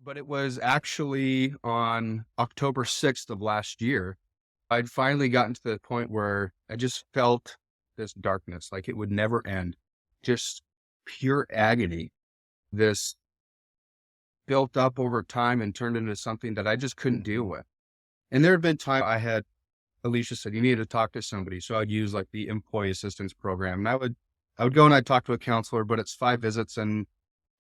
But it was actually on October 6th of last year. I'd finally gotten to the point where I just felt this darkness, like it would never end, just pure agony. This built up over time and turned into something that I just couldn't deal with. And there had been times Alicia said, you need to talk to somebody. So I'd use like the employee assistance program. And I would go and I'd talk to a counselor, but it's 5 visits and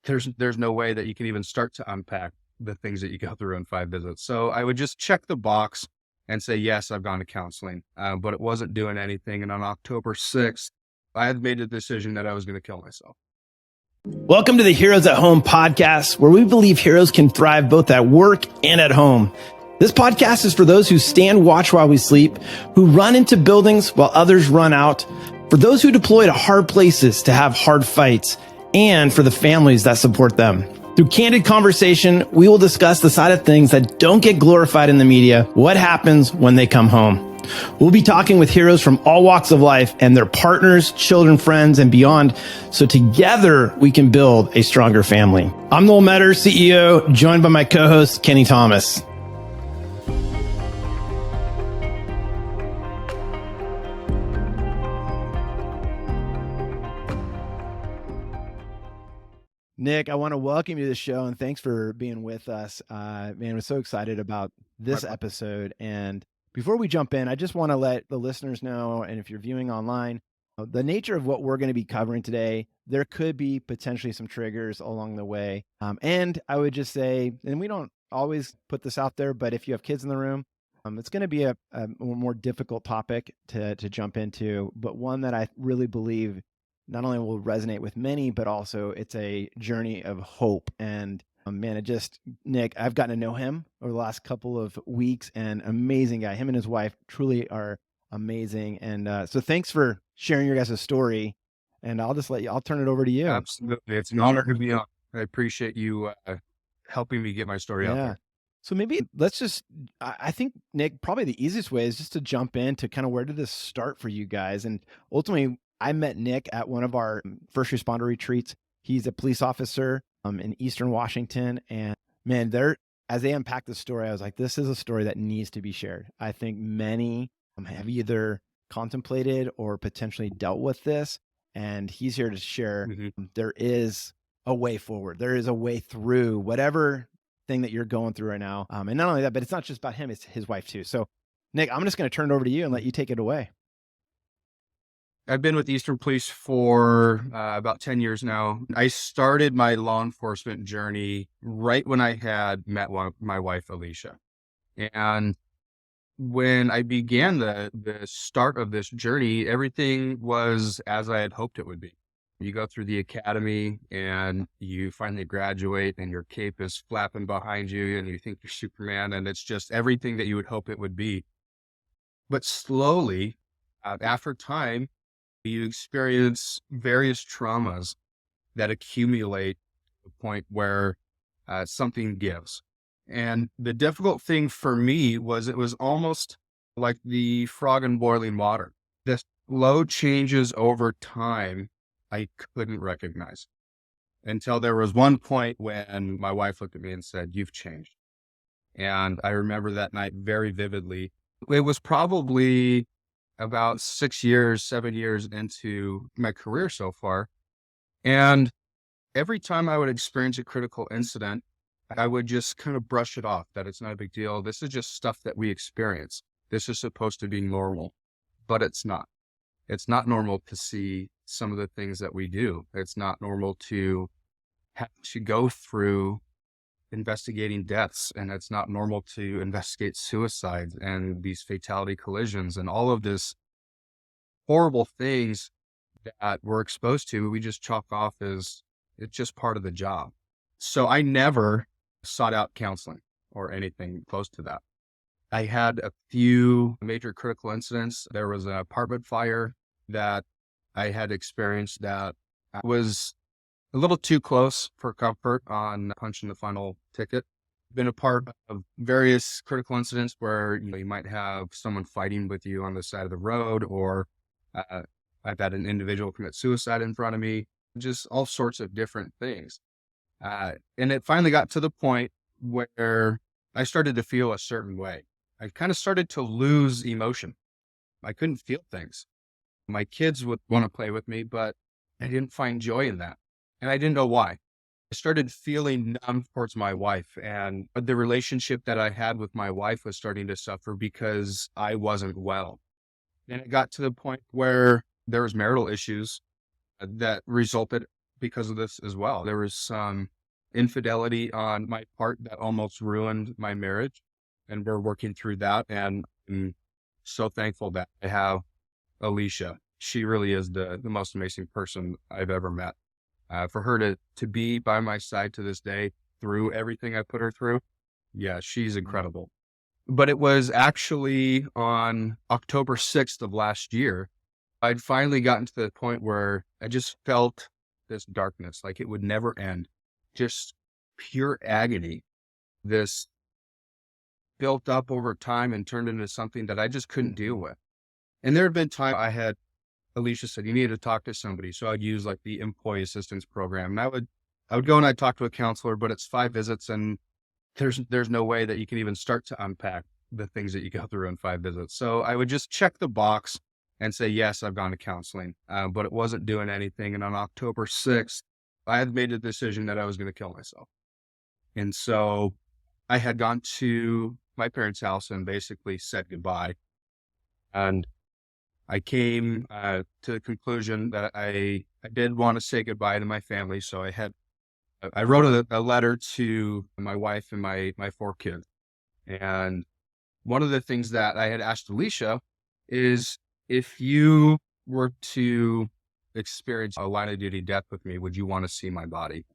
there's no way that you can even start to unpack the things that you go through in 5 visits. So I would just check the box and say, yes, I've gone to counseling, but it wasn't doing anything. And on October 6th, I had made a decision that I was going to kill myself. Welcome to the Heroes at Home podcast, where we believe heroes can thrive both at work and at home. This podcast is for those who stand watch while we sleep, who run into buildings while others run out, for those who deploy to hard places to have hard fights, and for the families that support them. Through candid conversation, we will discuss the side of things that don't get glorified in the media, what happens when they come home. We'll be talking with heroes from all walks of life and their partners, children, friends, and beyond, so together we can build a stronger family. I'm Noel Meador, CEO, joined by my co-host, Kenny Thomas. Nick, I want to welcome you to the show and thanks for being with us. Man, we're so excited about this episode. And before we jump in, I just want to let the listeners know, and if you're viewing online, the nature of what we're going to be covering today, there could be potentially some triggers along the way. And I would just say, and we don't always put this out there, but if you have kids in the room, it's going to be a more difficult topic to jump into, but one that I really believe not only will resonate with many, but also it's a journey of hope. And man, Nick, I've gotten to know him over the last couple of weeks, and amazing guy. Him and his wife truly are amazing. And so thanks for sharing your guys' story. And I'll turn it over to you. Absolutely. It's an honor to be on. I appreciate you helping me get my story out there. So maybe I think, Nick, probably the easiest way is just to jump into kind of where did this start for you guys? And ultimately, I met Nick at one of our first responder retreats. He's a police officer in Eastern Washington. And man, as they unpacked the story, I was like, this is a story that needs to be shared. I think many have either contemplated or potentially dealt with this. And he's here to share there is a way forward. There is a way through whatever thing that you're going through right now. And not only that, but it's not just about him, it's his wife too. So Nick, I'm just going to turn it over to you and let you take it away. I've been with Eastern Police for about 10 years now. I started my law enforcement journey right when I had met my wife, Alicia. And when I began the start of this journey, everything was as I had hoped it would be. You go through the academy and you finally graduate and your cape is flapping behind you and you think you're Superman, and it's just everything that you would hope it would be. But slowly, after time, you experience various traumas that accumulate to the point where something gives. And the difficult thing for me was it was almost like the frog in boiling water. The slow changes over time I couldn't recognize until there was one point when my wife looked at me and said, "You've changed." And I remember that night very vividly. It was probably about 7 years into my career so far. And every time I would experience a critical incident, I would just kind of brush it off, that it's not a big deal. This is just stuff that we experience. This is supposed to be normal, but it's not. It's not normal to see some of the things that we do. It's not normal to have to go through investigating deaths, and it's not normal to investigate suicides and these fatality collisions and all of this horrible things that we're exposed to. We just chalk off as it's just part of the job. So I never sought out counseling or anything close to that. I had a few major critical incidents. There was an apartment fire that I had experienced that was a little too close for comfort on punching the final ticket. Been a part of various critical incidents where you might have someone fighting with you on the side of the road, or I've had an individual commit suicide in front of me, just all sorts of different things. And it finally got to the point where I started to feel a certain way. I kind of started to lose emotion. I couldn't feel things. My kids would want to play with me, but I didn't find joy in that. And I didn't know why. I started feeling numb towards my wife, and the relationship that I had with my wife was starting to suffer because I wasn't well. And it got to the point where there was marital issues that resulted because of this as well. There was some infidelity on my part that almost ruined my marriage, and we're working through that. And I'm so thankful that I have Alicia. She really is the most amazing person I've ever met. For her to be by my side to this day through everything I put her through, yeah, she's incredible. But it was actually on October 6th of last year, I'd finally gotten to the point where I just felt this darkness, like it would never end, just pure agony. This built up over time and turned into something that I just couldn't deal with. And there had been times Alicia said, you need to talk to somebody. So I'd use like the employee assistance program. And I would go and I'd talk to a counselor, but it's 5 visits and there's no way that you can even start to unpack the things that you go through in 5 visits. So I would just check the box and say, yes, I've gone to counseling, but it wasn't doing anything. And on October 6th, I had made a decision that I was going to kill myself. And so I had gone to my parents' house and basically said goodbye. And I came to the conclusion that I did want to say goodbye to my family. So I wrote a letter to my wife and my 4 kids. And one of the things that I had asked Alicia is, if you were to experience a line of duty death with me, would you want to see my body?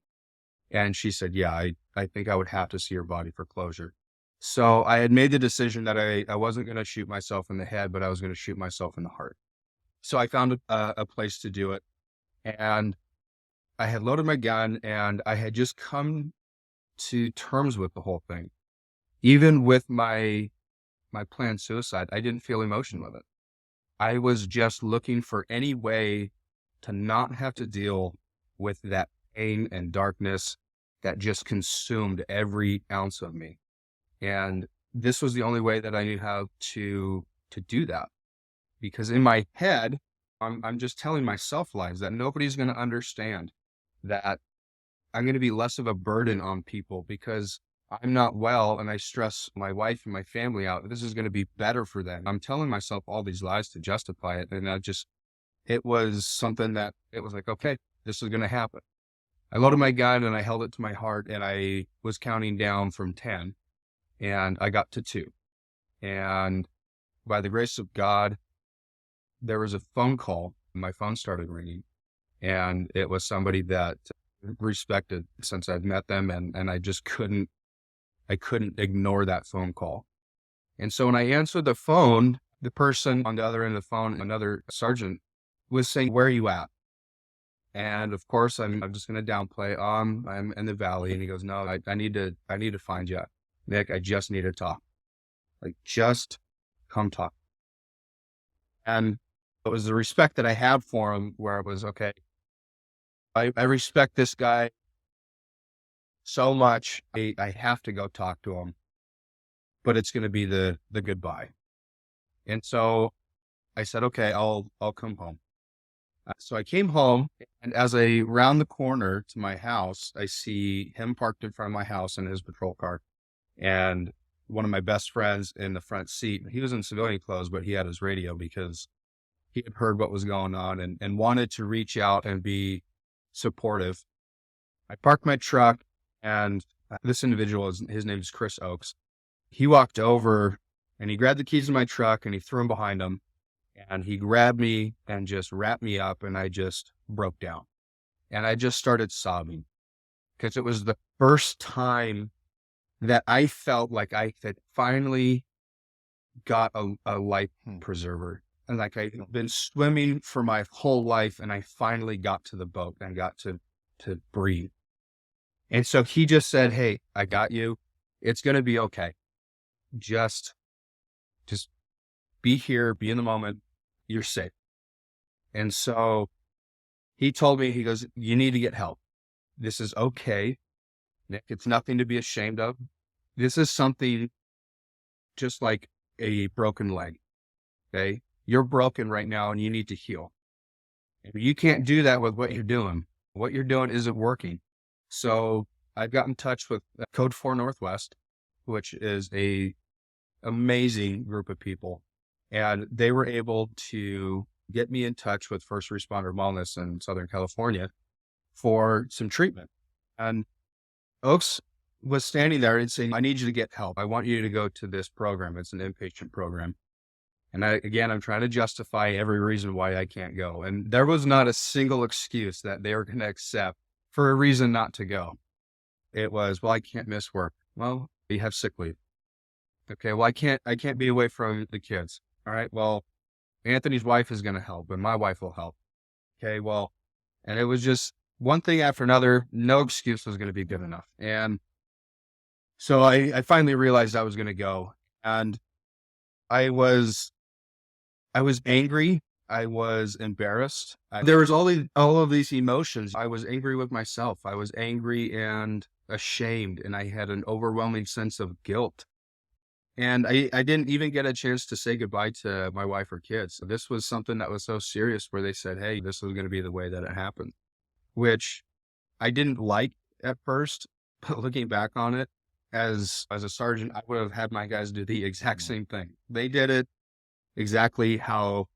And she said, yeah, I think I would have to see your body for closure. So I had made the decision that I wasn't going to shoot myself in the head, but I was going to shoot myself in the heart. So I found a place to do it. And I had loaded my gun and I had just come to terms with the whole thing. Even with my planned suicide, I didn't feel emotion with it. I was just looking for any way to not have to deal with that pain and darkness that just consumed every ounce of me. And this was the only way that I knew how to do that. Because in my head, I'm just telling myself lies that nobody's going to understand, that I'm going to be less of a burden on people because I'm not well and I stress my wife and my family out. This is going to be better for them. I'm telling myself all these lies to justify it. And it was something that it was like, okay, this is going to happen. I loaded my gun and I held it to my heart and I was counting down from 10 and I got to 2. And by the grace of God, there was a phone call. My phone started ringing and it was somebody that respected since I'd met them. And I just couldn't ignore that phone call. And so when I answered the phone, the person on the other end of the phone, another sergeant, was saying, where are you at? And of course, I'm just going to downplay. I'm in the valley. And he goes, no, I need to find you, Nick. I just need to talk. Like, just come talk. And it was the respect that I have for him where it was, okay, I respect this guy so much. I have to go talk to him, but it's going to be the goodbye. And so I said, okay, I'll come home. So I came home, and as I round the corner to my house, I see him parked in front of my house in his patrol car, and one of my best friends in the front seat. He was in civilian clothes, but he had his radio because he had heard what was going on and wanted to reach out and be supportive. I parked my truck, and this individual, his name is Chris Oakes. He walked over and he grabbed the keys to my truck and he threw them behind him. And he grabbed me and just wrapped me up and I just broke down. And I just started sobbing because it was the first time that I felt like I had finally got a life preserver. And like I've been swimming for my whole life and I finally got to the boat and got to breathe. And so he just said, hey, I got you. It's going to be okay. Just be here, be in the moment. You're safe. And so he told me, he goes, you need to get help. This is okay, Nick. It's nothing to be ashamed of. This is something just like a broken leg. Okay. You're broken right now and you need to heal. And you can't do that with what you're doing. What you're doing isn't working. So I got in touch with Code 4 Northwest, which is a amazing group of people. And they were able to get me in touch with First Responder Wellness in Southern California for some treatment. And Oaks was standing there and saying, I need you to get help. I want you to go to this program. It's an inpatient program. And I'm trying to justify every reason why I can't go. And there was not a single excuse that they were going to accept for a reason not to go. It was, well, I can't miss work. Well, you have sick leave. Okay. Well, I can't be away from the kids. All right. Well, Anthony's wife is going to help and my wife will help. Okay. Well, and it was just one thing after another. No excuse was going to be good enough. And so I finally realized I was going to go, and I was I was angry. I was embarrassed. There was all of these emotions. I was angry with myself. I was angry and ashamed, and I had an overwhelming sense of guilt. And I didn't even get a chance to say goodbye to my wife or kids. So this was something that was so serious where they said, hey, this was going to be the way that it happened, which I didn't like at first, but looking back on it, as a sergeant, I would have had my guys do the exact same thing. They did it exactly how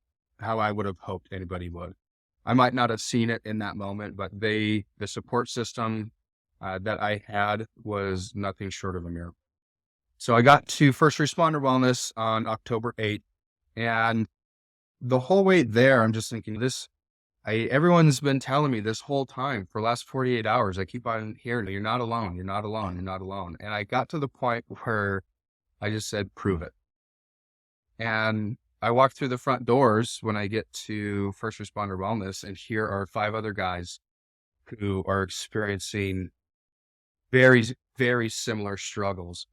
I would have hoped anybody would. I might not have seen it in that moment, but the support system that I had was nothing short of a miracle. So I got to First Responder Wellness on October 8th, and the whole way there, I'm just thinking everyone's been telling me this whole time for the last 48 hours. I keep on hearing, you're not alone. You're not alone. You're not alone. And I got to the point where I just said, prove it. And I walk through the front doors when I get to First Responder Wellness, and here are 5 other guys who are experiencing very, very similar struggles.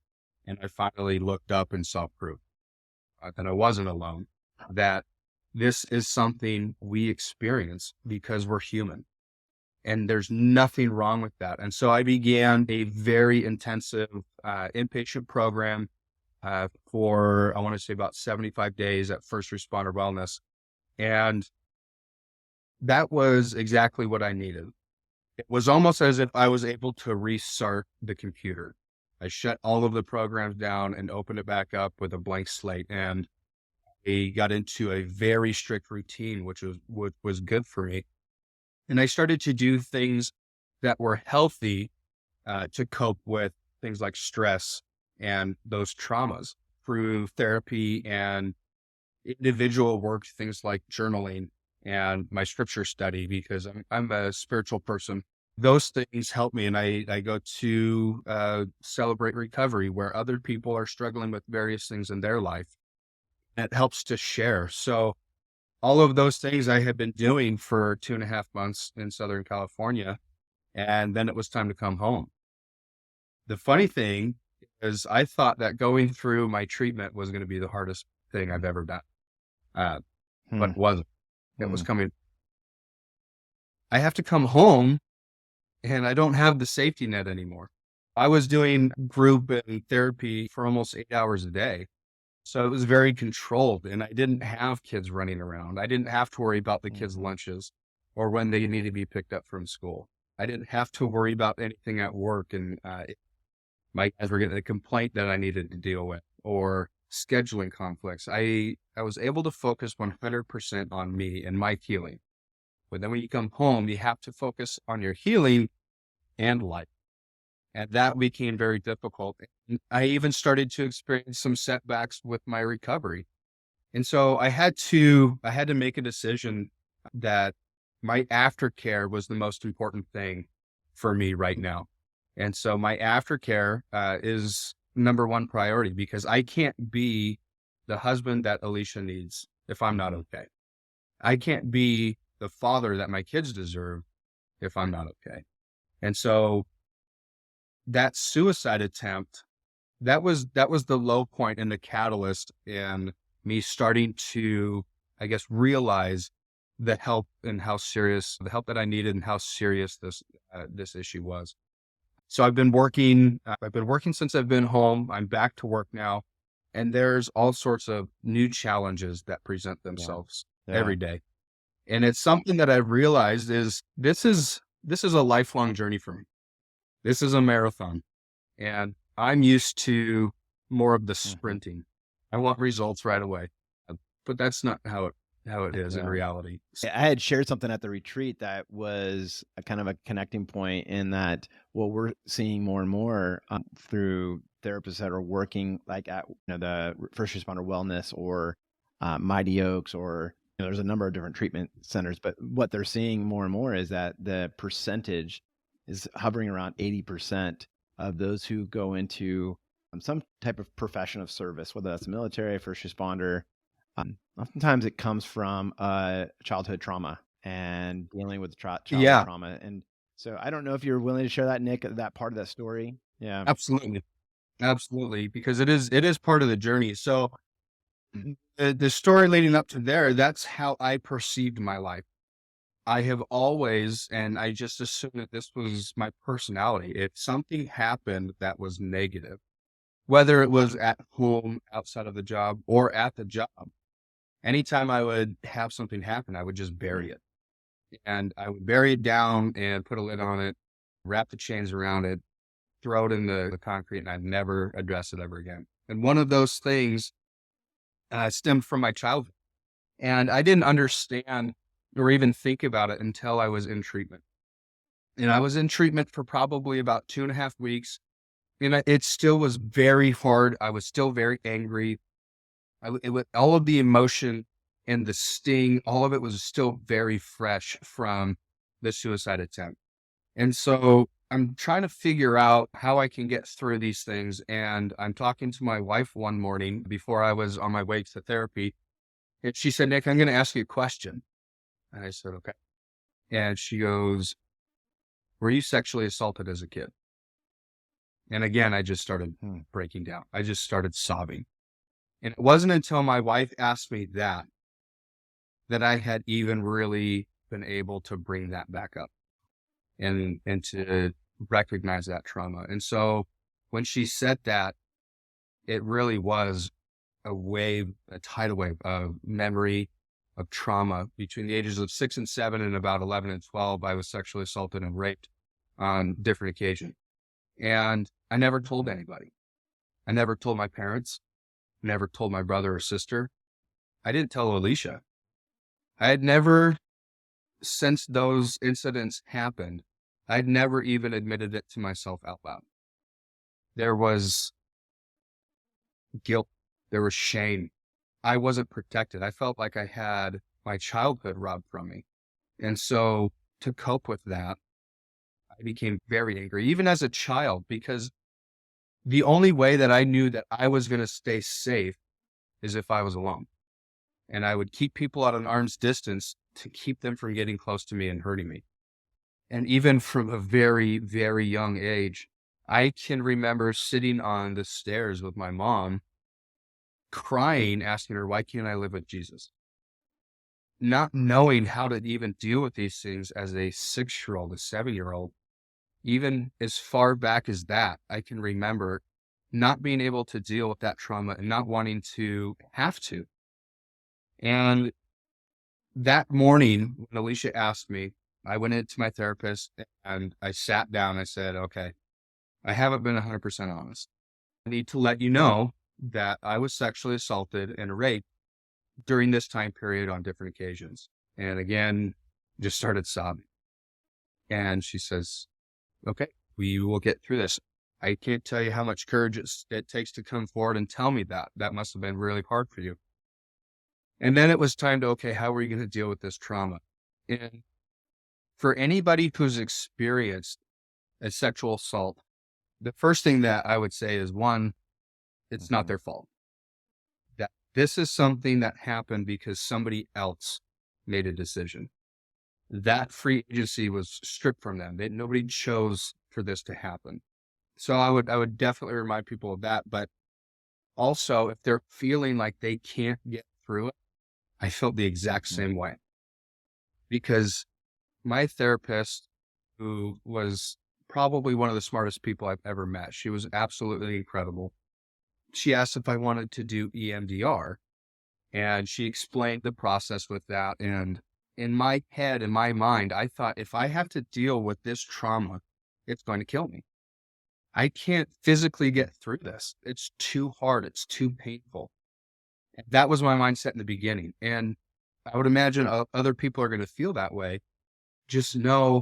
And I finally looked up and saw proof that I wasn't alone, that this is something we experience because we're human. And there's nothing wrong with that. And so I began a very intensive inpatient program for, I want to say, about 75 days at First Responder Wellness. And that was exactly what I needed. It was almost as if I was able to restart the computer. I shut all of the programs down and opened it back up with a blank slate. And I got into a very strict routine, which was good for me. And I started to do things that were healthy to cope with things like stress and those traumas through therapy and individual work, things like journaling and my scripture study, because I'm a spiritual person. Those things help me. And I go to Celebrate Recovery, where other people are struggling with various things in their life. It helps to share. So all of those things I had been doing for 2.5 months in Southern California. And then it was time to come home. The funny thing is I thought that going through my treatment was going to be the hardest thing I've ever done. But it wasn't. It was coming. I have to come home and I don't have the safety net anymore. I was doing group and therapy for almost 8 hours a day. So it was very controlled, and I didn't have kids running around. I didn't have to worry about the kids' lunches or when they need to be picked up from school. I didn't have to worry about anything at work, and my guys were getting a complaint that I needed to deal with or scheduling conflicts. I was able to focus 100% on me and my healing. But then when you come home, you have to focus on your healing and life. And that became very difficult. I even started to experience some setbacks with my recovery. And so I had to make a decision that my aftercare was the most important thing for me right now. And so my aftercare is number one priority, because I can't be the husband that Alicia needs if I'm not okay. I can't be the father that my kids deserve if I'm not okay. And so that suicide attempt, that was the low point and the catalyst in me starting to, I guess, realize the help that I needed and how serious this issue was. So I've been working since I've been home. I'm back to work now. And there's all sorts of new challenges that present Yeah. themselves Yeah. every day. And it's something that I've realized is this is a lifelong journey for me. This is a marathon. And I'm used to more of the Mhm. sprinting. I want results right away. But that's not how it is in Yeah. reality. I had shared something at the retreat that was a kind of a connecting point in that what we're seeing more and more through therapists that are working like at the first responder wellness or Mighty Oaks or there's a number of different treatment centers, but what they're seeing more and more is that the percentage is hovering around 80% of those who go into some type of profession of service, whether that's military, first responder. Oftentimes it comes from childhood trauma and dealing with childhood Yeah, trauma. And so I don't know if you're willing to share that, Nick, that part of that story. Yeah. absolutely. Absolutely. Because it is part of the journey. So the story leading up to there, that's how I perceived my life. I have always, and I just assumed that this was my personality. If something happened that was negative, whether it was at home, outside of the job, or at the job, anytime I would have something happen, I would just bury it. And I would bury it down and put a lid on it, wrap the chains around it, throw it in the concrete, and I'd never address it ever again. And one of those things stemmed from my childhood. And I didn't understand or even think about it until I was in treatment. And I was in treatment for probably about 2.5 weeks. And it still was very hard. I was still very angry. It was all of the emotion and the sting, all of it was still very fresh from the suicide attempt. And so I'm trying to figure out how I can get through these things. And I'm talking to my wife one morning before I was on my way to therapy. And she said, Nick, I'm going to ask you a question. And I said, okay. And she goes, were you sexually assaulted as a kid? And again, I just started Hmm. breaking down. I just started sobbing. And it wasn't until my wife asked me that I had even really been able to bring that back up and to recognize that trauma. And so when she said that, it really was a wave, a tidal wave of memory, of trauma. Between the ages of 6 and 7 and about 11 and 12, I was sexually assaulted and raped on different occasions. And I never told anybody. I never told my parents, never told my brother or sister. I didn't tell Alicia. I had never, since those incidents happened, I'd never even admitted it to myself out loud. There was guilt. There was shame. I wasn't protected. I felt like I had my childhood robbed from me. And so to cope with that, I became very angry, even as a child, because the only way that I knew that I was going to stay safe is if I was alone. And I would keep people at an arm's distance to keep them from getting close to me and hurting me. And even from a very, very young age, I can remember sitting on the stairs with my mom, crying, asking her, why can't I live with Jesus? Not knowing how to even deal with these things as a 6-year-old, a 7-year-old, even as far back as that, I can remember not being able to deal with that trauma and not wanting to have to. And that morning, when Alicia asked me, I went into my therapist and I sat down. I said, okay, I haven't been 100% honest. I need to let you know that I was sexually assaulted and raped during this time period on different occasions. And again, just started sobbing. And she says, okay, we will get through this. I can't tell you how much courage it takes to come forward and tell me that. That must have been really hard for you. And then it was time to, okay, how are you going to deal with this trauma? And for anybody who's experienced a sexual assault, the first thing that I would say is one, it's not Mhm. their fault. That this is something that happened because somebody else made a decision. That free agency was stripped from them. Nobody chose for this to happen. So I would definitely remind people of that. But also, if they're feeling like they can't get through it, I felt the exact Mhm. same way because my therapist, who was probably one of the smartest people I've ever met. She was absolutely incredible. She asked if I wanted to do EMDR, and she explained the process with that. And in my head, in my mind, I thought, if I have to deal with this trauma, it's going to kill me. I can't physically get through this. It's too hard. It's too painful. And that was my mindset in the beginning. And I would imagine other people are going to feel that way. Just know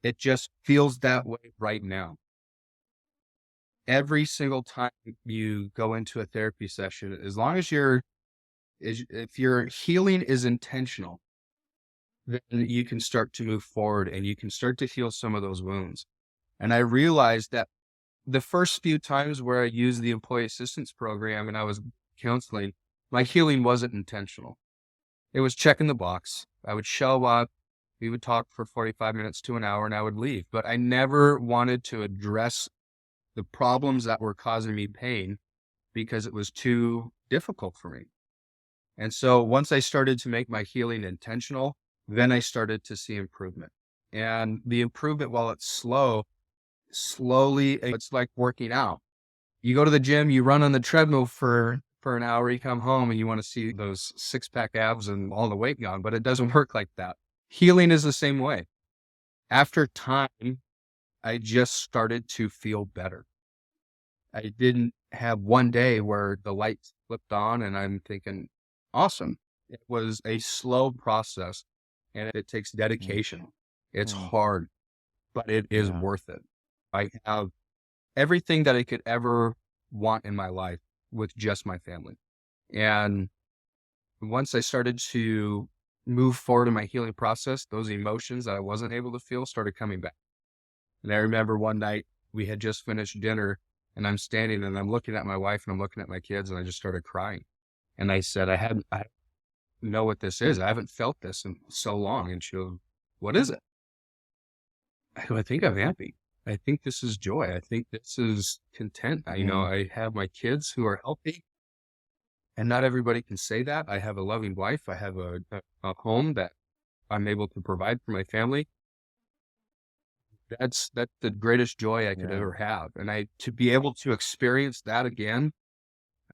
it just feels that way right now. Every single time you go into a therapy session, as long as if your healing is intentional, then you can start to move forward and you can start to heal some of those wounds. And I realized that the first few times where I used the employee assistance program and I was counseling, my healing wasn't intentional. It was checking the box. I would show up, we would talk for 45 minutes to an hour, and I would leave. But I never wanted to address the problems that were causing me pain because it was too difficult for me. And so once I started to make my healing intentional, then I started to see improvement. And the improvement, while it's slowly, it's like working out. You go to the gym, you run on the treadmill for an hour, you come home and you want to see those 6-pack abs and all the weight gone, but it doesn't work like that. Healing is the same way. After time, I just started to feel better. I didn't have one day where the lights flipped on and I'm thinking, awesome. It was a slow process and it takes dedication. It's hard, but it is worth it. I have everything that I could ever want in my life with just my family. And once I started to move forward in my healing process, those emotions that I wasn't able to feel started coming back. And I remember one night we had just finished dinner and I'm standing and I'm looking at my wife and I'm looking at my kids and I just started crying. And I said, I don't know what this is. I haven't felt this in so long. And she goes, what is it? I go, I think I'm happy. I think this is joy. I think this is content. I have my kids who are healthy, and not everybody can say that. I have a loving wife. I have a home that I'm able to provide for my family. That's the greatest joy I could ever have. And to be able to experience that again,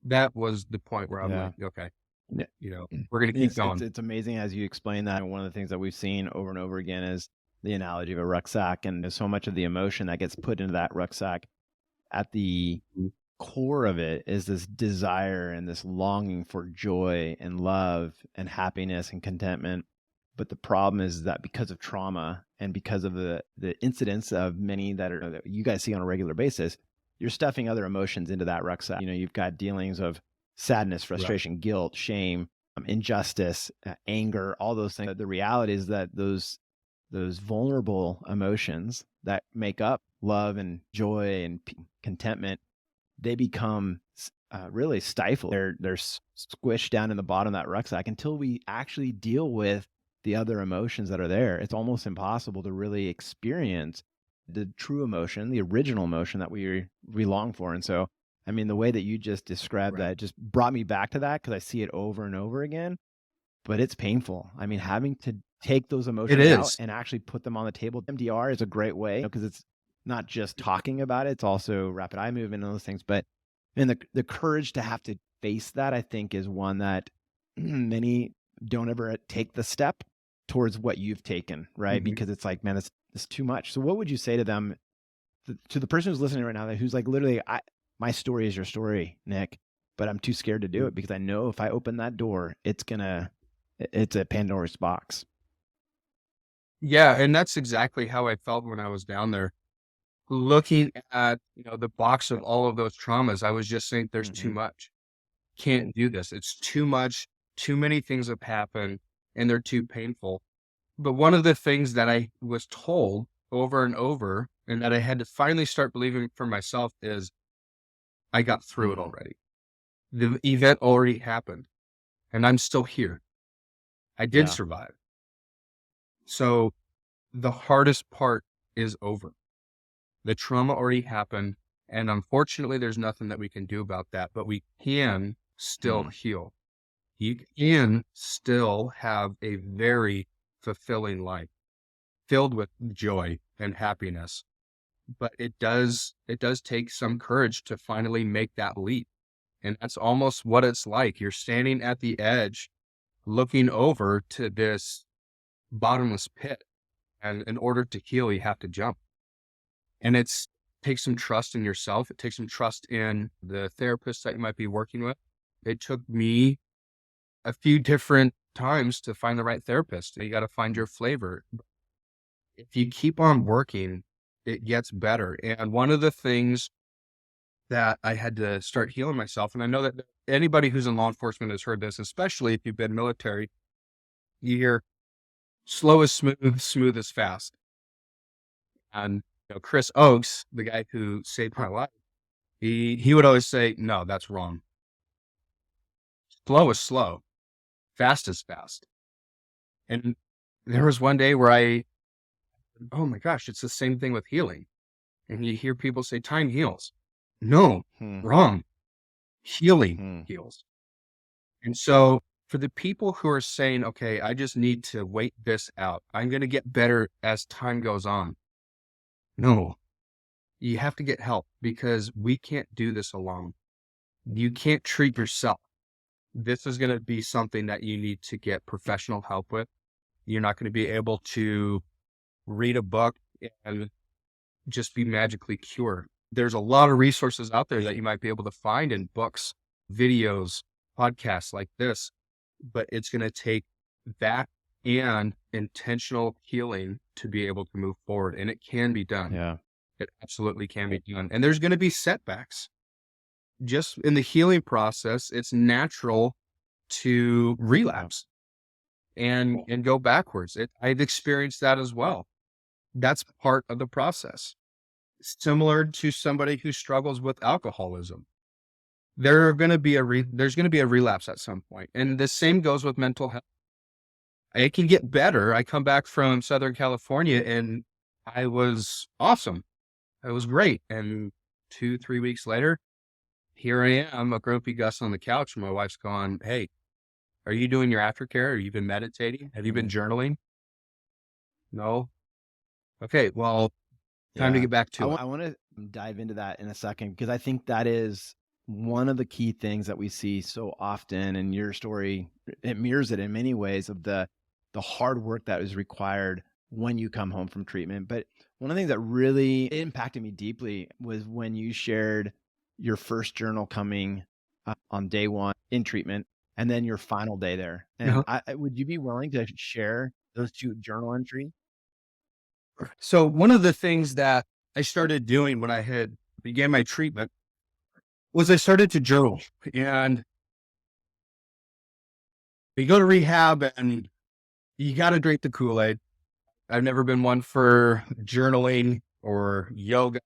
that was the point where I'm like, okay, we're going to keep going. It's amazing as you explain that. And one of the things that we've seen over and over again is the analogy of a rucksack, and there's so much of the emotion that gets put into that rucksack. At the core of it is this desire and this longing for joy and love and happiness and contentment. But the problem is that because of trauma and because of the incidents of many that you guys see on a regular basis, you're stuffing other emotions into that rucksack. You've got dealings of sadness, frustration, guilt, shame, injustice, anger, all those things. The reality is that those vulnerable emotions that make up love and joy and contentment, they become really stifled. They're squished down in the bottom of that rucksack until we actually deal with the other emotions that are there. It's almost impossible to really experience the true emotion, the original emotion that we long for. And so, I mean, the way that you just described that just brought me back to that, because I see it over and over again, but it's painful. I mean, having to take those emotions out and actually put them on the table. MDR is a great way, because it's not just talking about it, it's also rapid eye movement and those things. But the courage to have to face that, I think, is one that many don't ever take the step towards what you've taken, right? Because it's like, man, it's too much. So what would you say to them, to the person who's listening right now, who's like, literally, my story is your story, Nick, but I'm too scared to do it because I know if I open that door, it's a Pandora's box. Yeah. And that's exactly how I felt when I was down there. Looking at, the box of all of those traumas, I was just saying, there's too much. Can't do this. It's too much. Too many things have happened and they're too painful. But one of the things that I was told over and over, and that I had to finally start believing for myself, is I got through it already. The event already happened and I'm still here. I did survive. So the hardest part is over. The trauma already happened. And unfortunately, there's nothing that we can do about that, but we can still heal. You can still have a very fulfilling life filled with joy and happiness. but it does take some courage to finally make that leap. And that's almost what it's like. You're standing at the edge, looking over to this bottomless pit. And in order to heal, you have to jump. And it's takes some trust in yourself. It takes some trust in the therapist that you might be working with. It took me a few different times to find the right therapist. You got to find your flavor. If you keep on working, it gets better. And one of the things that I had to start healing myself, and I know that anybody who's in law enforcement has heard this, especially if you've been military, you hear slow is smooth, smooth is fast. And Chris Oakes, the guy who saved my life, he would always say, no, that's wrong. Slow is slow, fast is fast. And there was one day where oh my gosh, it's the same thing with healing. And you hear people say time heals. No, Hmm. wrong. Healing heals. And so for the people who are saying, okay, I just need to wait this out, I'm going to get better as time goes on. No, you have to get help because we can't do this alone. You can't treat yourself. This is going to be something that you need to get professional help with. You're not going to be able to read a book and just be magically cured. There's a lot of resources out there that you might be able to find in books, videos, podcasts like this, but it's going to take that and intentional healing to be able to move forward. And it can be done. Yeah. It absolutely can be done. And there's going to be setbacks. Just in the healing process, it's natural to relapse and go backwards. I've experienced that as well. That's part of the process. Similar to somebody who struggles with alcoholism. There's going to be a relapse at some point. And the same goes with mental health. It can get better. I come back from Southern California and I was awesome. It was great. And 2-3 weeks later, here I am, a grumpy Gus on the couch. And my wife's gone, hey, are you doing your aftercare? Have you been meditating? Have you been journaling? No. Okay, well, time to Yeah. get back to it. I want to dive into that in a second because I think that is one of the key things that we see so often in your story. It mirrors it in many ways of the hard work that is required when you come home from treatment. But one of the things that really impacted me deeply was when you shared your first journal coming on day one in treatment and then your final day there. And would you be willing to share those two journal entries? So one of the things that I started doing when I had began my treatment was I started to journal. And you go to rehab and you got to drink the Kool-Aid. I've never been one for journaling or yoga,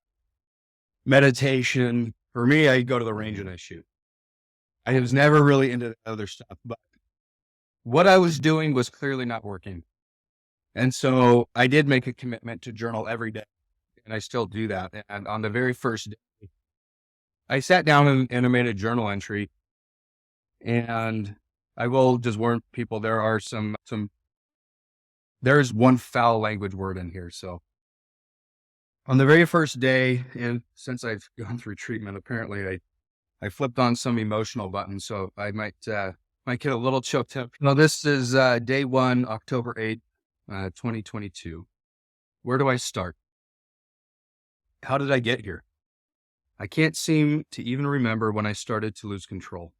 meditation. For me, I go to the range and I shoot. I was never really into the other stuff, but what I was doing was clearly not working. And so I did make a commitment to journal every day, and I still do that. And on the very first day, I sat down and I made a journal entry. And I will just warn people, there's one foul language word in here. So on the very first day, and since I've gone through treatment, apparently I flipped on some emotional buttons. So I might get a little choked up. Now this is day 1, October 8th, 2022. Where do I start? How did I get here? I can't seem to even remember when I started to lose control.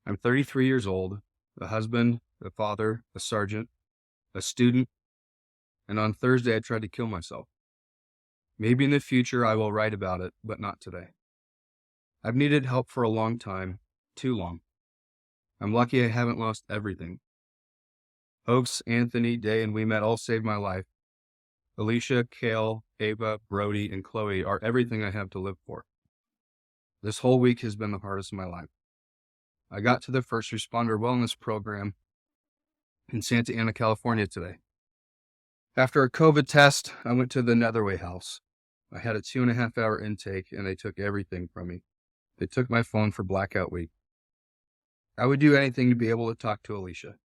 I'm 33 years old, a husband, a father, a sergeant, a student, and on Thursday I tried to kill myself. Maybe in the future I will write about it, but not today. I've needed help for a long time, too long. I'm lucky I haven't lost everything. Oaks, Anthony, Day, and we met all saved my life. Alicia, Kale, Ava, Brody, and Chloe are everything I have to live for. This whole week has been the hardest of my life. I got to the first responder wellness program in Santa Ana, California today. After a COVID test, I went to the Netherway house. I had a 2.5-hour intake and they took everything from me. They took my phone for blackout week. I would do anything to be able to talk to Alicia.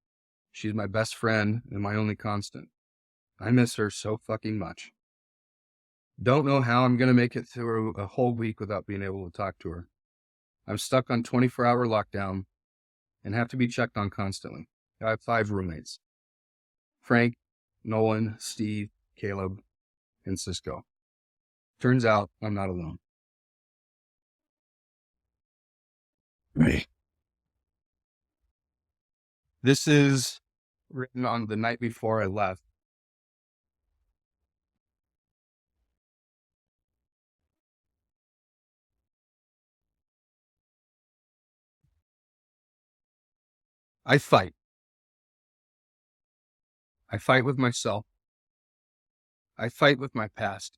She's my best friend and my only constant. I miss her so fucking much. Don't know how I'm going to make it through a whole week without being able to talk to her. I'm stuck on 24-hour lockdown and have to be checked on constantly. I have 5 roommates: Frank, Nolan, Steve, Caleb, and Cisco. Turns out I'm not alone. Right. This is written on the night before I left. I fight. I fight with myself. I fight with my past.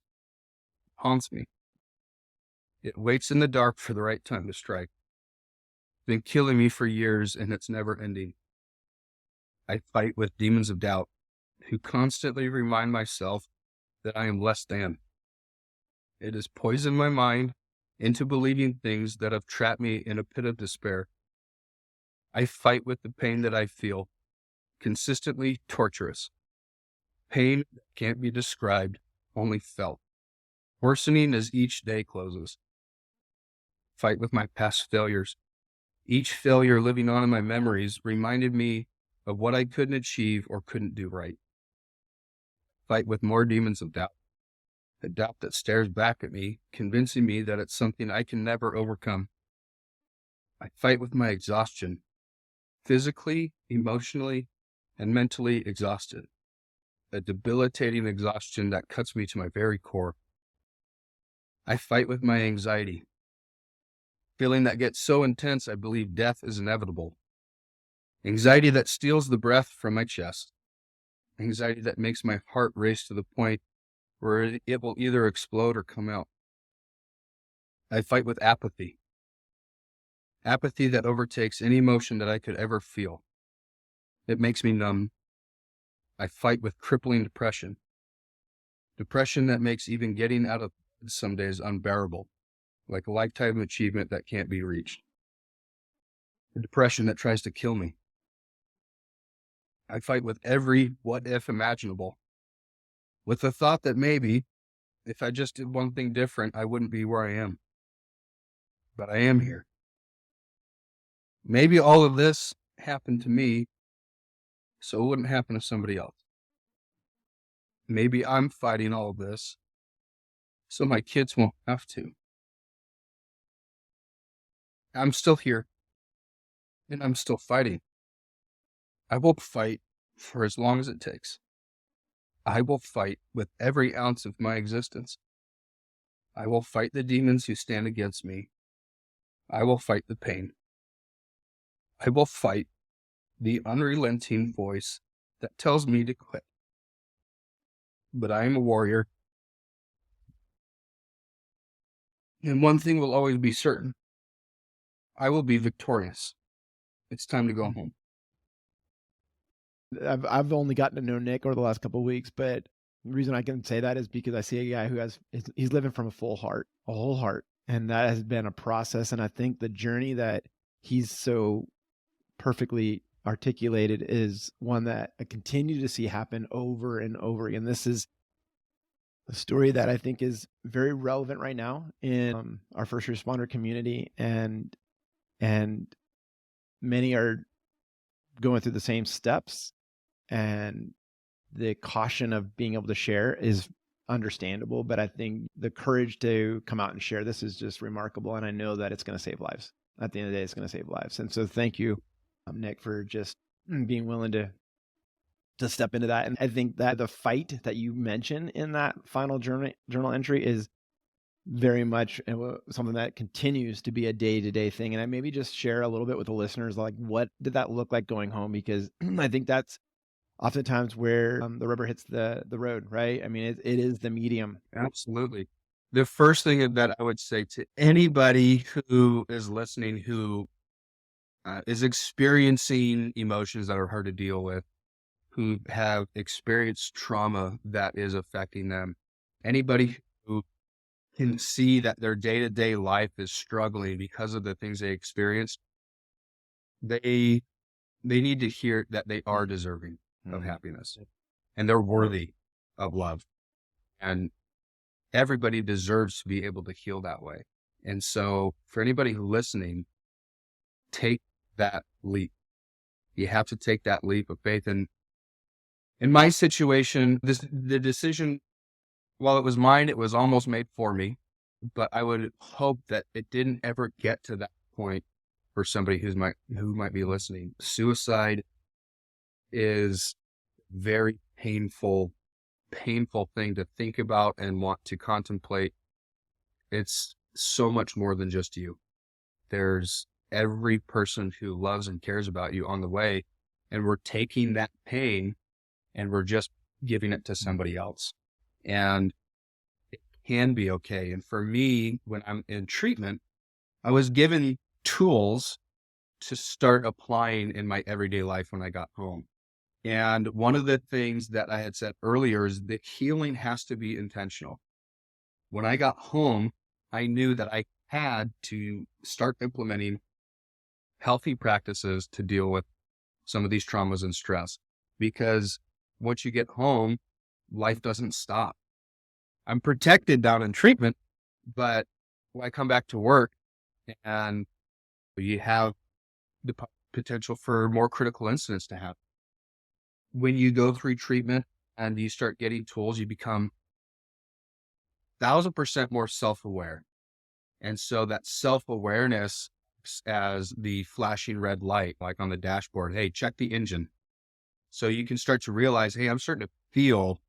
It haunts me. It waits in the dark for the right time to strike. It's been killing me for years, and it's never ending. I fight with demons of doubt who constantly remind myself that I am less than. It has poisoned my mind into believing things that have trapped me in a pit of despair. I fight with the pain that I feel, consistently torturous. Pain that can't be described, only felt, worsening as each day closes. Fight with my past failures. Each failure living on in my memories reminded me of what I couldn't achieve or couldn't do right. Fight with more demons of doubt. A doubt that stares back at me, convincing me that it's something I can never overcome. I fight with my exhaustion, physically, emotionally, and mentally exhausted. A debilitating exhaustion that cuts me to my very core. I fight with my anxiety, feeling that gets so intense I believe death is inevitable. Anxiety that steals the breath from my chest. Anxiety that makes my heart race to the point where it will either explode or come out. I fight with apathy. Apathy that overtakes any emotion that I could ever feel. It makes me numb. I fight with crippling depression. Depression that makes even getting out of bed some days unbearable, like a lifetime achievement that can't be reached. A depression that tries to kill me. I fight with every what if imaginable, with the thought that maybe, if I just did one thing different, I wouldn't be where I am. But I am here. Maybe all of this happened to me so it wouldn't happen to somebody else. Maybe I'm fighting all of this so my kids won't have to. I'm still here, and I'm still fighting. I will fight for as long as it takes. I will fight with every ounce of my existence. I will fight the demons who stand against me. I will fight the pain. I will fight the unrelenting voice that tells me to quit. But I am a warrior. And one thing will always be certain. I will be victorious. It's time to go home. I've only gotten to know Nick over the last couple of weeks, but the reason I can say that is because I see a guy who he's living from a full heart, a whole heart. And that has been a process. And I think the journey that he's so perfectly articulated is one that I continue to see happen over and over again. This is a story that I think is very relevant right now in our first responder community, and many are going through the same steps, and the caution of being able to share is understandable, but I think the courage to come out and share this is just remarkable, and I know that it's going to save lives. At the end of the day, it's going to save lives. And so thank you, Nick, for just being willing to step into that. And I think that the fight that you mentioned in that final journal entry is very much something that continues to be a day-to-day thing. And I maybe just share a little bit with the listeners, like, what did that look like going home? Because I think that's oftentimes where the rubber hits the road, right? I mean, it is the medium. Absolutely. The first thing that I would say to anybody who is listening, who is experiencing emotions that are hard to deal with, who have experienced trauma that is affecting them, anybody who can see that their day-to-day life is struggling because of the things they experienced, they need to hear that they are deserving of happiness, and they're worthy of love. And everybody deserves to be able to heal that way. And so for anybody who's listening, take that leap. You have to take that leap of faith. And in my situation, the decision, while it was mine, it was almost made for me. But I would hope that it didn't ever get to that point for somebody who might be listening. Suicide is very painful thing to think about and want to contemplate. It's so much more than just you. There's every person who loves and cares about you on the way, and we're taking that pain and we're just giving it to somebody else. And it can be okay. And for me, when I'm in treatment, I was given tools to start applying in my everyday life when I got home. And one of the things that I had said earlier is that healing has to be intentional. When I got home, I knew that I had to start implementing healthy practices to deal with some of these traumas and stress, because once you get home, life doesn't stop. I'm protected down in treatment, but when I come back to work and you have the potential for more critical incidents to happen. When you go through treatment and you start getting tools, you become 1,000% more self-aware. And so that self-awareness as the flashing red light, like on the dashboard, hey, check the engine. So you can start to realize, hey, I'm starting to feel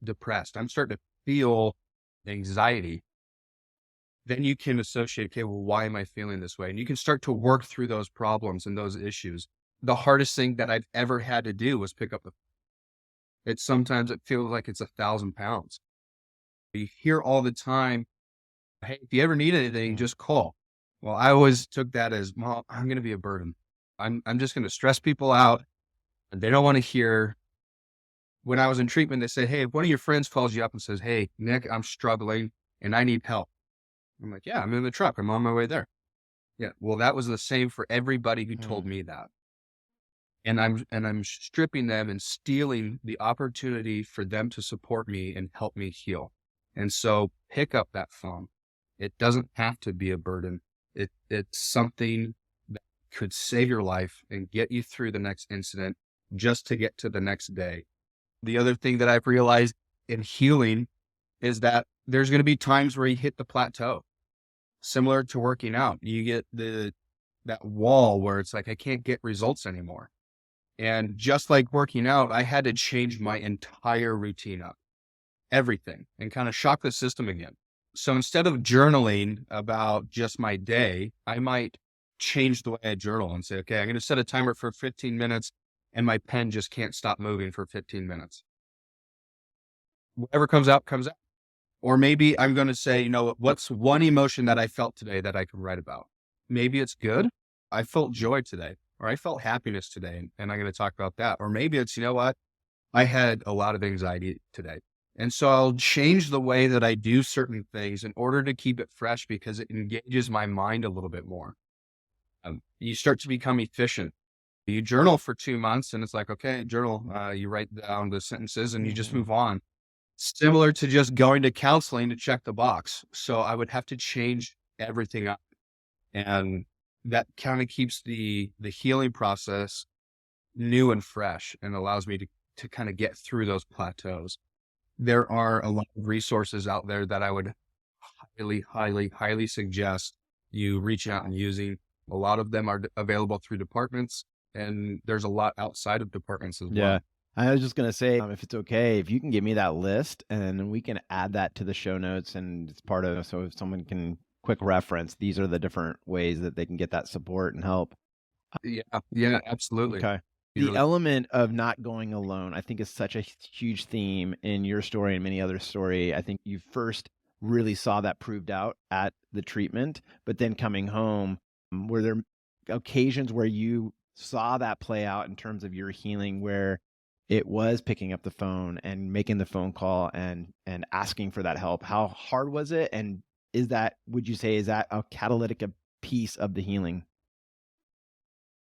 depressed. I'm starting to feel anxiety. Then you can associate, okay, well, why am I feeling this way? And you can start to work through those problems and those issues. The hardest thing that I've ever had to do was pick up sometimes it feels like it's 1,000 pounds. You hear all the time, hey, if you ever need anything, just call. Well, I always took that as, well, I'm going to be a burden. I'm just going to stress people out, and they don't want to hear. When I was in treatment, they said, hey, if one of your friends calls you up and says, hey, Nick, I'm struggling and I need help. I'm like, yeah, I'm in the truck. I'm on my way there. Yeah. Well, that was the same for everybody who told me that. And I'm stripping them and stealing the opportunity for them to support me and help me heal. And so pick up that phone. It doesn't have to be a burden. It's something that could save your life and get you through the next incident just to get to the next day. The other thing that I've realized in healing is that there's going to be times where you hit the plateau. Similar to working out, you get that wall where it's like, I can't get results anymore. And just like working out, I had to change my entire routine up, everything, and kind of shock the system again. So instead of journaling about just my day, I might change the way I journal and say, okay, I'm going to set a timer for 15 minutes and my pen just can't stop moving for 15 minutes. Whatever comes out, comes out. Or maybe I'm going to say, what's one emotion that I felt today that I can write about? Maybe it's good. I felt joy today, or I felt happiness today, and I'm going to talk about that. Or maybe it's, I had a lot of anxiety today. And so I'll change the way that I do certain things in order to keep it fresh because it engages my mind a little bit more. You start to become efficient. You journal for 2 months and it's like, okay, journal, you write down the sentences and you just move on. Similar to just going to counseling to check the box. So I would have to change everything up. And that kind of keeps the healing process new and fresh and allows me to kind of get through those plateaus. There are a lot of resources out there that I would highly suggest you reach out and using. A lot of them are available through departments, and there's a lot outside of departments as well. Yeah. I was just going to say, if it's okay, if you can give me that list and we can add that to the show notes and it's part of, so if someone can quick reference, these are the different ways that they can get that support and help. Yeah, absolutely. Okay. The element of not going alone, I think is such a huge theme in your story and many other story. I think you first really saw that proved out at the treatment, but then coming home, were there occasions where you saw that play out in terms of your healing where it was picking up the phone and making the phone call and asking for that help? How hard was it? And would you say, is that a catalytic piece of the healing?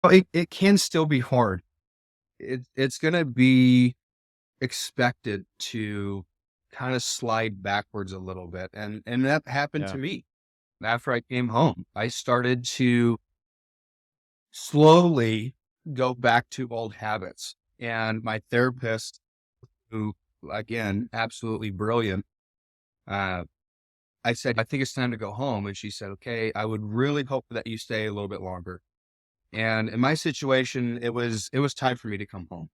It can still be hard. It's going to be expected to kind of slide backwards a little bit. And that happened Yeah. to me after I came home. I started to slowly go back to old habits. And my therapist, who, again, absolutely brilliant, uh, I said, I think it's time to go home. And she said, okay, I would really hope that you stay a little bit longer. And in my situation, it was time for me to come home.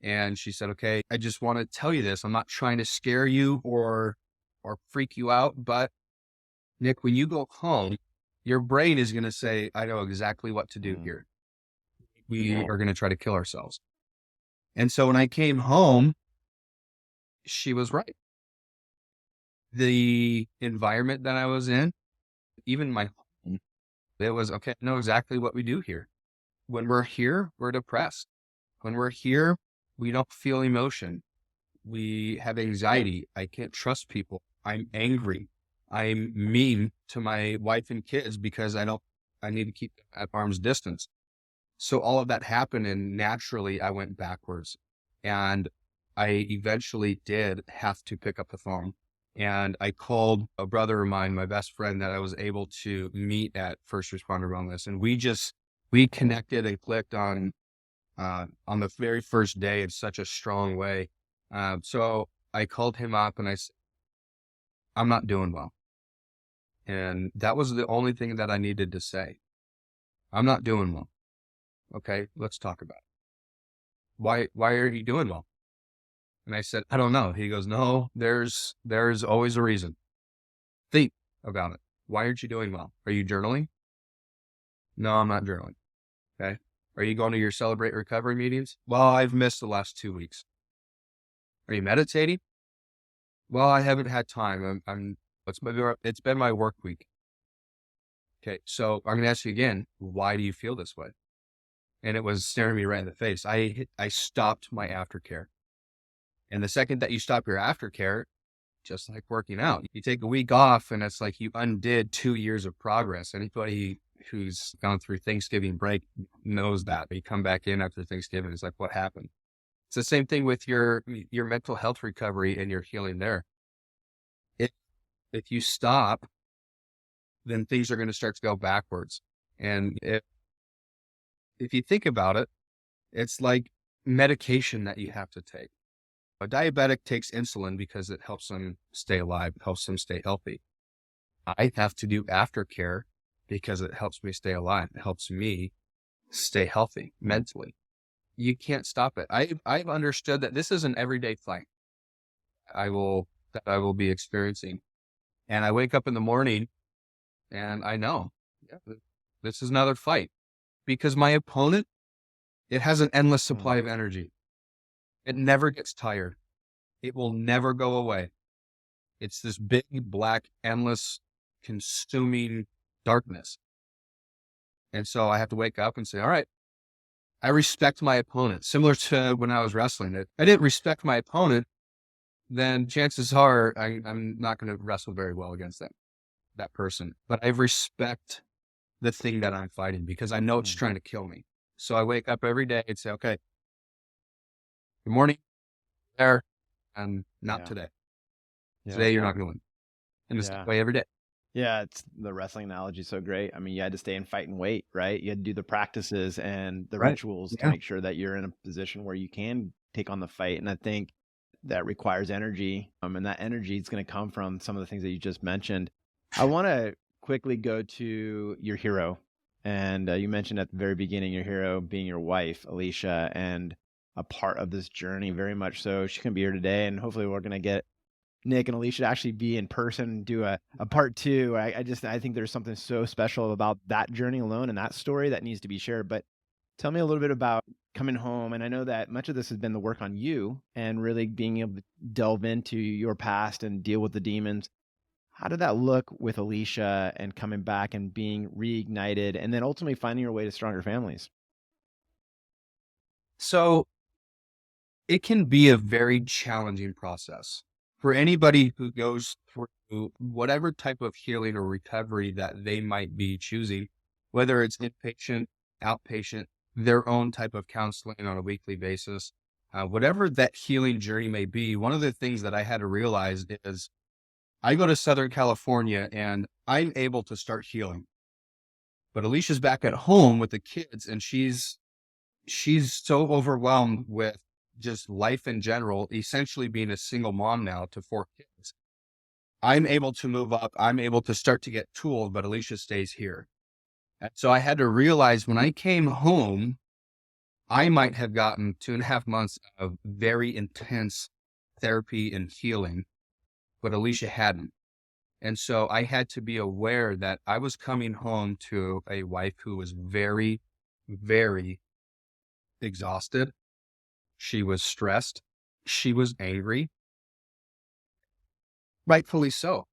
And she said, okay, I just want to tell you this. I'm not trying to scare you or freak you out, but Nick, when you go home, your brain is going to say, I know exactly what to do Mm. here. We are going to try to kill ourselves. And so when I came home, she was right. The environment that I was in, even my home, it was okay. I know exactly what we do here. When we're here, we're depressed. When we're here, we don't feel emotion. We have anxiety. I can't trust people. I'm angry. I'm mean to my wife and kids because I need to keep them at arm's distance. So all of that happened, and naturally I went backwards, and I eventually did have to pick up the phone, and I called a brother of mine, my best friend that I was able to meet at First Responder Wellness. And we connected and clicked on the very first day in such a strong way. So I called him up and I said, I'm not doing well. And that was the only thing that I needed to say. I'm not doing well. Okay, let's talk about it. Why are you doing well? And I said, I don't know. He goes, no, there's always a reason. Think about it. Why aren't you doing well? Are you journaling? No, I'm not journaling. Okay. Are you going to your Celebrate Recovery meetings? Well, I've missed the last 2 weeks. Are you meditating? Well, I haven't had time. It's been my work week. Okay. So I'm going to ask you again, why do you feel this way? And it was staring me right in the face. I stopped my aftercare. And the second that you stop your aftercare, just like working out, you take a week off and it's like you undid 2 years of progress. Anybody who's gone through Thanksgiving break knows that. You come back in after Thanksgiving, it's like, what happened? It's the same thing with your mental health recovery and your healing there. If you stop, then things are going to start to go backwards. And if you think about it, it's like medication that you have to take. A diabetic takes insulin because it helps them stay alive, helps them stay healthy. I have to do aftercare because it helps me stay alive. It helps me stay healthy mentally. You can't stop it. I've understood that this is an everyday fight that I will be experiencing. And I wake up in the morning and I know, yeah, this is another fight because my opponent, it has an endless Mm. supply of energy. It never gets tired. It will never go away. It's this big, black, endless, consuming darkness. And so I have to wake up and say, all right, I respect my opponent. Similar to when I was wrestling. If I didn't respect my opponent, then chances are I'm not going to wrestle very well against that person. But I respect the thing that I'm fighting because I know it's Mm. trying to kill me. So I wake up every day and say, okay, good morning, there, and not Yeah. today. Yeah. Today you're not going to win. And it's that Yeah. way every day. Yeah, it's the wrestling analogy is so great. I mean, you had to stay and fight and wait, right? You had to do the practices and the Right. rituals to Yeah. make sure that you're in a position where you can take on the fight. And I think that requires energy. And that energy is going to come from some of the things that you just mentioned. I want to quickly go to your hero. And you mentioned at the very beginning your hero being your wife, Alicia, and a part of this journey very much so. She can be here today, and hopefully we're going to get Nick and Alicia to actually be in person, do a part two. I think there's something so special about that journey alone and that story that needs to be shared. But tell me a little bit about coming home. And I know that much of this has been the work on you and really being able to delve into your past and deal with the demons. How did that look with Alicia and coming back and being reignited and then ultimately finding your way to stronger families? So it can be a very challenging process for anybody who goes through whatever type of healing or recovery that they might be choosing, whether it's inpatient, outpatient, their own type of counseling on a weekly basis. whatever that healing journey may be, one of the things that I had to realize is I go to Southern California and I'm able to start healing. But Alicia's back at home with the kids, and she's so overwhelmed with just life in general, essentially being a single mom now to 4 kids. I'm able to move up. I'm able to start to get tools, but Alicia stays here. And so I had to realize when I came home, I might have gotten 2.5 months of very intense therapy and healing, but Alicia hadn't. And so I had to be aware that I was coming home to a wife who was very, very exhausted. She was stressed. She was angry, rightfully so.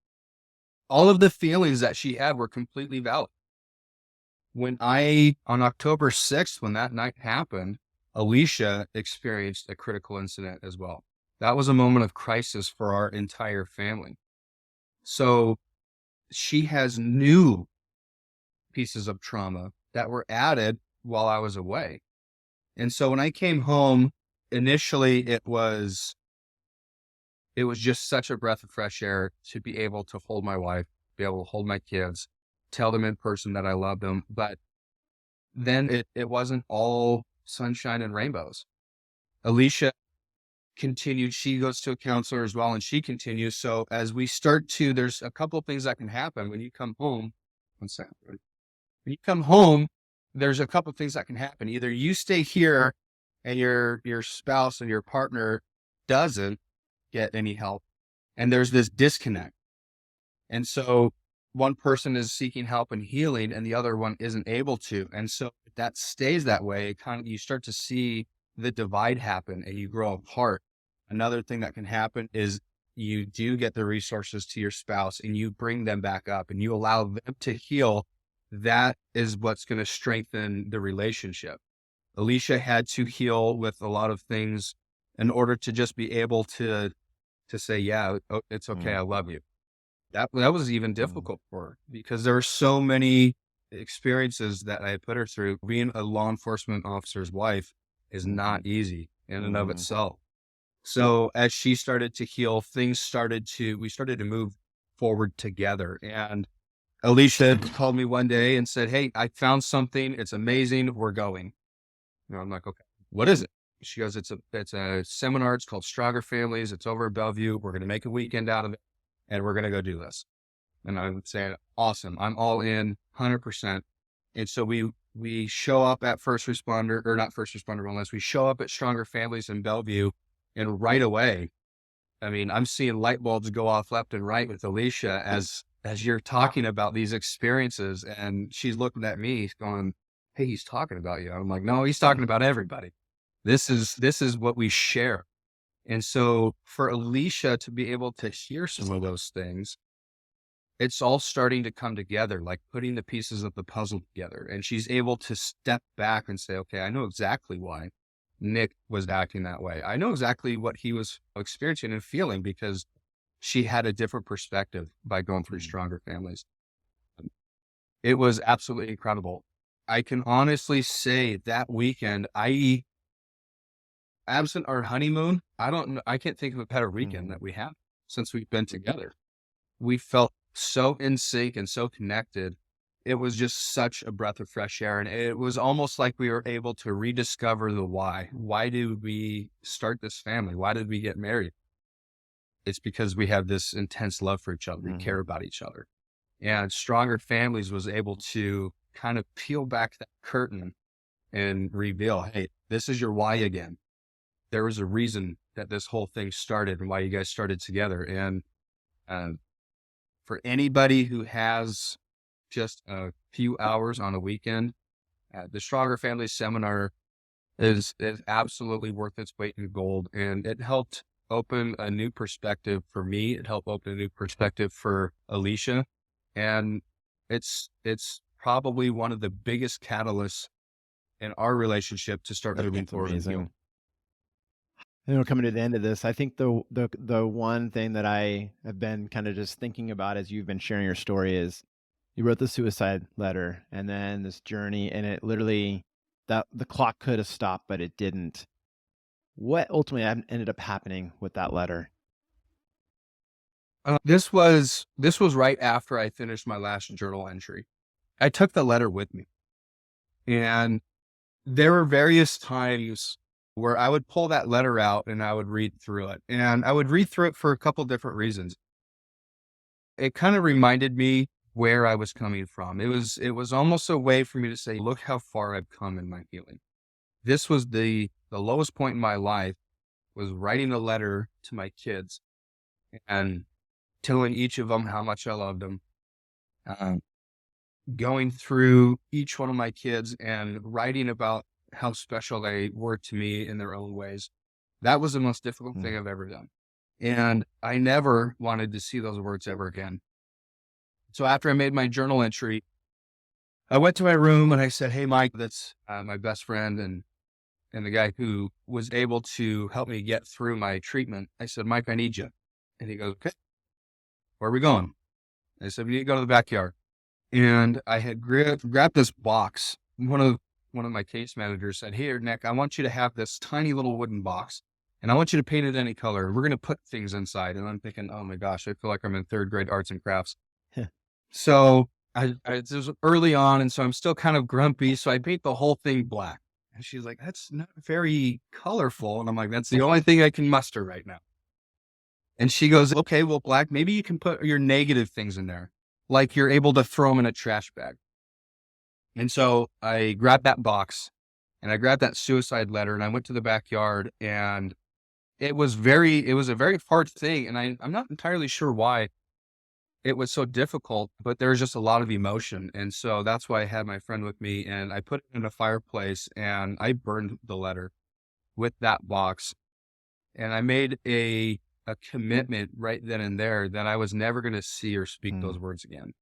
All of the feelings that she had were completely valid. On October 6th, when that night happened, Alicia experienced a critical incident as well. That was a moment of crisis for our entire family. So she has new pieces of trauma that were added while I was away. And so when I came home, initially it was just such a breath of fresh air to be able to hold my wife, be able to hold my kids, tell them in person that I love them. But then it wasn't all sunshine and rainbows. Alicia continued, she goes to a counselor as well, and she continues. So as we start to, there's a couple of things that can happen when you come home. One second. When you come home, there's a couple of things that can happen. Either you stay here and your spouse and your partner doesn't get any help, and there's this disconnect. And so one person is seeking help and healing and the other one isn't able to. And so if that stays that way, you start to see the divide happen and you grow apart. Another thing that can happen is you do get the resources to your spouse and you bring them back up and you allow them to heal. That is what's going to strengthen the relationship. Alicia had to heal with a lot of things in order to just be able to say, yeah, it's okay. I love you. That was even difficult for her because there were so many experiences that I had put her through. Being a law enforcement officer's wife is not easy in and of itself. So as she started to heal, we started to move forward together. And Alicia called me one day and said, "Hey, I found something. It's amazing. We're going." I'm like, "Okay, what is it?" She goes, "It's a seminar. It's called Stronger Families. It's over at Bellevue. We're going to make a weekend out of it and we're going to go do this." And I'm saying, "Awesome. I'm all in 100%. And so we show up at first responder, or not first responder wellness. We show up at Stronger Families in Bellevue, and right away, I mean, I'm seeing light bulbs go off left and right with Alicia as you're talking about these experiences. And she's looking at me going, "Hey, he's talking about you." I'm like, "No, he's talking about everybody. This is what we share." And so for Alicia to be able to hear some of those things, it's all starting to come together, like putting the pieces of the puzzle together. And she's able to step back and say, "Okay, I know exactly why Nick was acting that way. I know exactly what he was experiencing and feeling," because she had a different perspective by going through Stronger Families. It was absolutely incredible. I can honestly say that weekend, absent our honeymoon, I can't think of a better weekend that we have since we've been together. We felt so in sync and so connected. It was just such a breath of fresh air. And it was almost like we were able to rediscover the why. Why did we start this family? Why did we get married? It's because we have this intense love for each other. We care about each other. And Stronger Families was able to kind of peel back that curtain and reveal, hey, this is your why again. There was a reason that this whole thing started and why you guys started together. And for anybody who has just a few hours on a weekend, the Stronger Family Seminar is absolutely worth its weight in gold. And it helped open a new perspective for me. It helped open a new perspective for Alicia. And it's probably one of the biggest catalysts in our relationship to start moving That's forward. amazing. And we're coming to the end of this. I think the one thing that I have been kind of just thinking about as you've been sharing your story is you wrote the suicide letter and then this journey, and it literally, that the clock could have stopped, but it didn't. What ultimately ended up happening with that letter? This was right after I finished my last journal entry. I took the letter with me, and there were various times where I would pull that letter out and I would read through it, and I would read through it for a couple different reasons. It kind of reminded me where I was coming from. It was almost a way for me to say, look how far I've come in my healing. This was the lowest point in my life, was writing a letter to my kids and telling each of them how much I loved them. Uh, Going through each one of my kids and writing about how special they were to me in their own ways. That was the most difficult Mm, thing I've ever done. And I never wanted to see those words ever again. So after I made my journal entry, I went to my room and I said, hey, Mike, that's my best friend and the guy who was able to help me get through my treatment. I said, Mike, I need you. And he goes, okay, where are we going? I said, we need to go to the backyard. And I had grabbed this box. One of my case managers said, here, Nick, I want you to have this tiny little wooden box and I want you to paint it any color. We're going to put things inside. And I'm thinking, oh my gosh, I feel like I'm in third grade arts and crafts. So this was early on. And so I'm still kind of grumpy. So I paint the whole thing black. And she's like, that's not very colorful. And I'm like, that's the only thing I can muster right now. And she goes, okay, well, black, maybe you can put your negative things in there. Like you're able to throw them in a trash bag. And so I grabbed that box and I grabbed that suicide letter and I went to the backyard, and it was a very hard thing. And I'm not entirely sure why it was so difficult, but there was just a lot of emotion. And so that's why I had my friend with me, and I put it in a fireplace and I burned the letter with that box. And I made a commitment right then and there that I was never going to see or speak those mm, words again,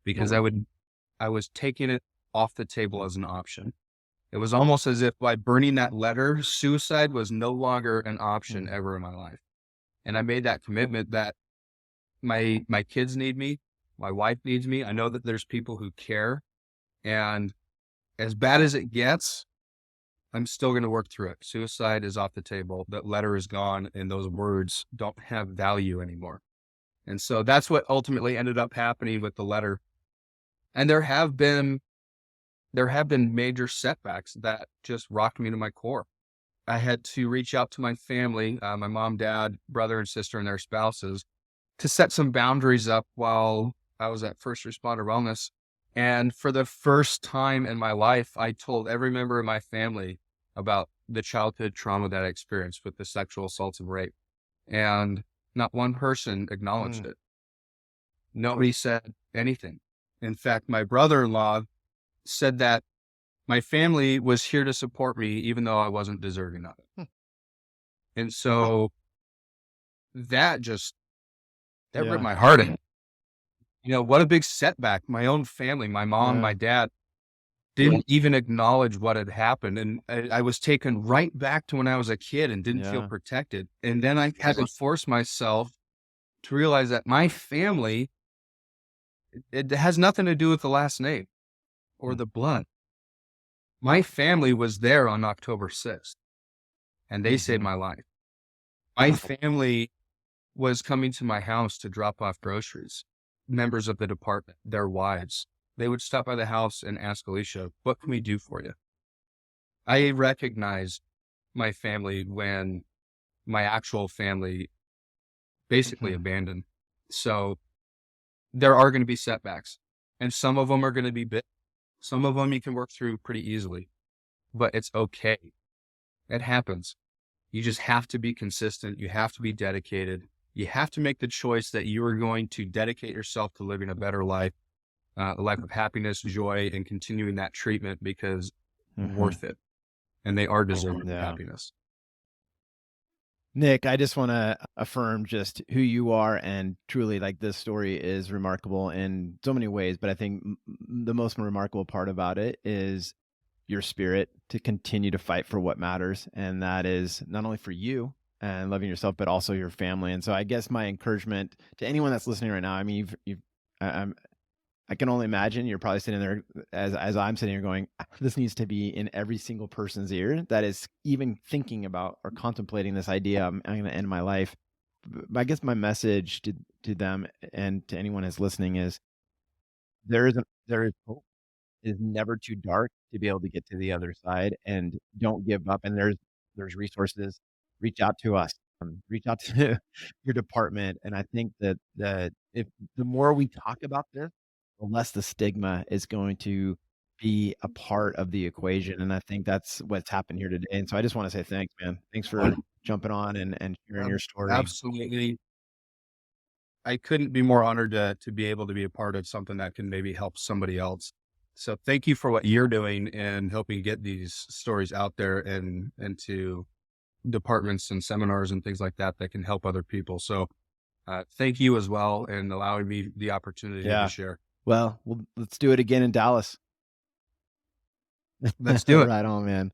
because I was taking it off the table as an option. It was almost as if by burning that letter, suicide was no longer an option mm. ever in my life. And I made that commitment that my kids need me, my wife needs me. I know that there's people who care, and as bad as it gets, I'm still going to work through it. Suicide is off the table. That letter is gone, and those words don't have value anymore. And so that's what ultimately ended up happening with the letter. And there have been major setbacks that just rocked me to my core. I had to reach out to my family, my mom, dad, brother, and sister, and their spouses, to set some boundaries up while I was at First Responder Wellness. And for the first time in my life, I told every member of my family about the childhood trauma that I experienced with the sexual assaults and rape. And not one person acknowledged Mm. it. Nobody said anything. In fact, my brother-in-law said that my family was here to support me, even though I wasn't deserving of it. Hmm. And so that just, that ripped Yeah. my heart out. What a big setback. My own family, my mom, my Yeah. dad didn't even acknowledge what had happened. And I was taken right back to when I was a kid and didn't feel Yeah. protected. And then I had to force myself to realize that my family, it has nothing to do with the last name or Mm. the blood. My family was there on October 6th, and they saved Mhm. my life. My family was coming to my house to drop off groceries. Members of the department, their wives, they would stop by the house and ask Alicia, what can we do for you? I recognized my family when my actual family basically Mhm. abandoned. So there are going to be setbacks, and some of them are going to be big. Some of them you can work through pretty easily, but it's okay. It happens. You just have to be consistent. You have to be dedicated. You have to make the choice that you are going to dedicate yourself to living a better life, a life of happiness, joy, and continuing that treatment, because Mhm. worth it. And they are deserving of Yeah. happiness. Nick, I just want to affirm just who you are, and truly, like, this story is remarkable in so many ways, but I think the most remarkable part about it is your spirit to continue to fight for what matters, and that is not only for you and loving yourself, but also your family. And so I guess my encouragement to anyone that's listening right now, I mean, I I can only imagine you're probably sitting there as I'm sitting here going, this needs to be in every single person's ear that is even thinking about or contemplating this idea. I'm going to end my life. I guess my message to them and to anyone who's listening is there is hope. It is never too dark to be able to get to the other side, and don't give up, and there's resources. Reach out to us, reach out to your department, and I think that if the more we talk about this, the less the stigma is going to be a part of the equation, and I think that's what's happened here today, and so I just wanna say thanks, man. Thanks for jumping on and sharing your story. Absolutely. I couldn't be more honored to be able to be a part of something that can maybe help somebody else. So thank you for what you're doing and helping get these stories out there and to departments and seminars and things like that that can help other people. So thank you as well and allowing me the opportunity to Yeah. share. Well, let's do it again in Dallas. Let's do it. Right on, man.